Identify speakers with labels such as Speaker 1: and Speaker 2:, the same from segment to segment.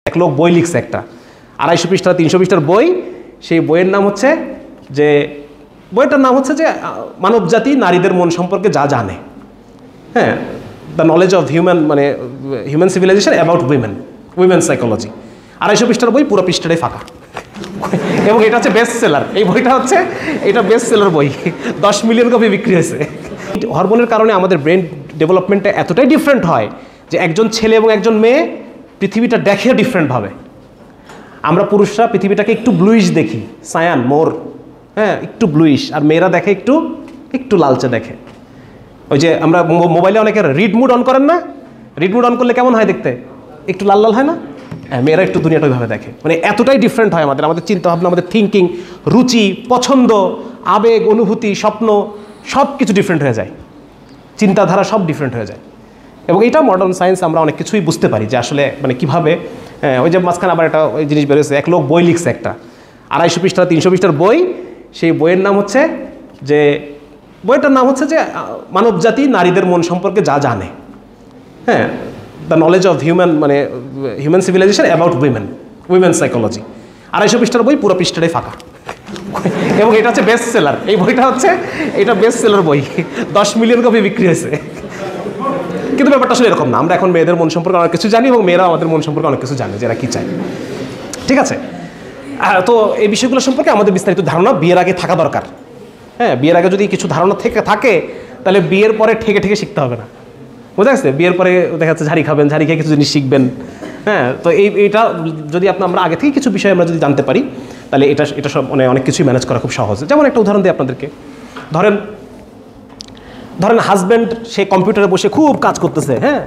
Speaker 1: এক লোক বই লিখছে একটা 250 পৃষ্ঠা 300 পৃষ্ঠার বই। সেই বইয়ের নাম হচ্ছে যে বইটার নাম হচ্ছে যে মানবজাতি নারীদের মন সম্পর্কে যা জানে। হ্যাঁ, the knowledge of human civilisation about women psychology. 250 পৃষ্ঠার বই, পুরো পৃষ্ঠাটাই ফাঁকা। এবং এটা হচ্ছে বেস্ট সেলার। এই বইটা হচ্ছে বেস্ট সেলার বই, 10 মিলিয়ন কপি বিক্রি হয়েছে। হরমোনের কারণে আমাদের ব্রেন ডেভেলপমেন্টটা এতটাই ডিফারেন্ট হয় যে একজন ছেলে এবং একজন মেয়ে পৃথিবীটা দেখে ডিফারেন্টভাবে। আমরা পুরুষরা পৃথিবীটাকে একটু ব্লুইশ দেখি, সায়ান মোর, হ্যাঁ একটু ব্লুইশ, আর মেয়েরা দেখে একটু লালচে দেখে। ওই যে আমরা মোবাইলে অনেকে রিড মুড অন করেন না, রিড মুড অন করলে কেমন হয় দেখতে? একটু লাল লাল হয় না? হ্যাঁ, মেয়েরা একটু দুনিয়াটা ওইভাবে দেখে। মানে এতটাই ডিফারেন্ট হয় আমাদের চিন্তাভাবনা, আমাদের থিঙ্কিং, রুচি, পছন্দ, আবেগ, অনুভূতি, স্বপ্ন সব কিছু ডিফারেন্ট হয়ে যায়, চিন্তাধারা সব ডিফারেন্ট হয়ে যায়। এবং এইটা মডার্ন সায়েন্স আমরা অনেক কিছুই বুঝতে পারি যে আসলে মানে কীভাবে। ওই যে মাঝখানে আবার একটা ওই জিনিস বেরোচ্ছে, এক লোক বই লিখছে একটা 250 পৃষ্ঠা 300 পৃষ্ঠার বই। সেই বইয়ের নাম হচ্ছে যে বইটার নাম হচ্ছে যে মানবজাতি নারীদের মন সম্পর্কে যা জানে। হ্যাঁ, the knowledge of human civilisation about women psychology. 250 পৃষ্ঠার বই, পুরো পৃষ্ঠাটাই ফাঁকা। এবং এটা হচ্ছে বেস্ট সেলার। এই বইটা হচ্ছে বেস্ট সেলার বই, 10 মিলিয়ন কপি বিক্রি হয়েছে। কিন্তু ব্যাপারটা আসলে এরকম না। আমরা এখন মেয়েদের মন সম্পর্কে অনেক কিছু জানি এবং মেয়েরা আমাদের মন সম্পর্কে অনেক কিছু জানে, যে এরা কী চায়। ঠিক আছে, তো এই বিষয়গুলো সম্পর্কে আমাদের বিস্তারিত ধারণা বিয়ের আগে থাকা দরকার। হ্যাঁ, বিয়ের আগে যদি কিছু ধারণা থাকে তাহলে বিয়ের পরে ঠেকে শিখতে হবে না। বোঝা গেছে? বিয়ের পরে দেখা যাচ্ছে ঝাড়ি খাবেন, ঝাড়ি খেয়ে কিছু জিনিস শিখবেন। হ্যাঁ, তো এইটা যদি আমরা আগে থেকে কিছু বিষয় আমরা যদি জানতে পারি তাহলে এটা সব অনেক কিছুই ম্যানেজ করা খুব সহজ। যেমন একটা উদাহরণ দিই আপনাদেরকে। ধরেন হাজব্যান্ড সে কম্পিউটারে বসে খুব কাজ করতেছে। হ্যাঁ,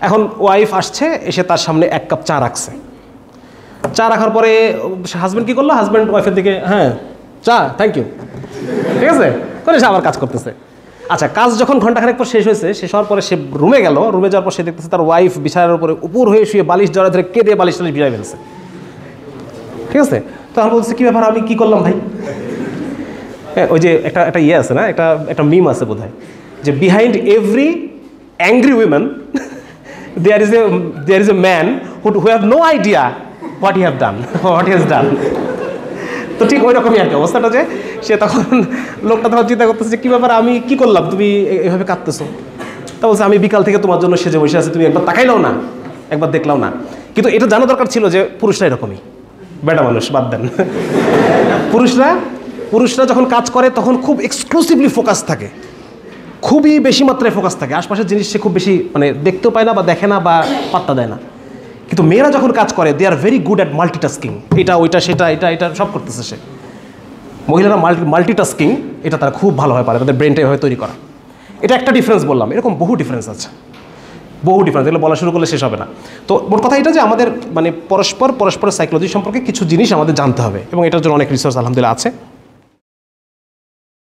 Speaker 1: এখন ওয়াইফ আসছে, এসে তার সামনে 1 কাপ চা রাখছে। চা রাখার পরে হাজব্যান্ড কী করলো? হাজব্যান্ড ওয়াইফের দিকে, হ্যাঁ চা, থ্যাংক ইউ, ঠিক আছে করে সে আবার কাজ করতেছে। আচ্ছা, কাজ যখন ঘন্টাখানেক পর শেষ হওয়ার পরে সে রুমে গেল। রুমে যাওয়ার পর সে দেখতেছে তার ওয়াইফ বিছানার উপরে উপর হয়ে শুয়ে বালিশ জড়া ধরে কেঁদে বালিশ ভিজাই ফেলছে। ঠিক আছে, তখন বলছে কী ব্যাপার, আমি কী করলাম ভাই? ওই যে একটা ইয়ে আছে না, একটা মিম আছে বোধহয়, যে behind every angry women there is a man who have no idea what he has done. তো ঠিক ওই রকমই আর কি অবস্থাটা, যে সে লোকটা তখন চিন্তা করতেছে যে কী ব্যাপার, আমি কী করলাম, তুমি এভাবে কাঁদতেছো? তা বলছে আমি বিকাল থেকে তোমার জন্য সেজে বসে আছি, তুমি একবার তাকাইলাও না, একবার দেখলাও না। কিন্তু এটা জানা দরকার ছিল যে পুরুষরা এরকমই, বেটা মানুষ বাদ দেন। পুরুষরা যখন কাজ করে তখন খুব এক্সক্লুসিভলি ফোকাস থাকে, খুবই বেশি মাত্রায় ফোকাস থাকে। আশপাশের জিনিস সে খুব বেশি দেখতেও পায় না বা দেখে না বা পাত্তা দেয় না। কিন্তু মেয়েরা যখন কাজ করে they are very good at multitasking. এটা ওইটা সেটা এটা সব করতেছে সে। মহিলারা মাল্টিটাস্কিং এটা তারা খুব ভালোভাবে পারে, তাদের ব্রেনটা এভাবে তৈরি করা। এটা একটা ডিফারেন্স বললাম, এরকম বহু ডিফারেন্স আছে, এগুলো বলা শুরু করলে শেষ হবে না। তো মোট কথা এটা যে আমাদের পরস্পরের সাইকোলজি সম্পর্কে কিছু জিনিস আমাদের জানতে হবে, এবং এটার জন্য অনেক রিসোর্স আলহামদুলিল্লাহ আছে।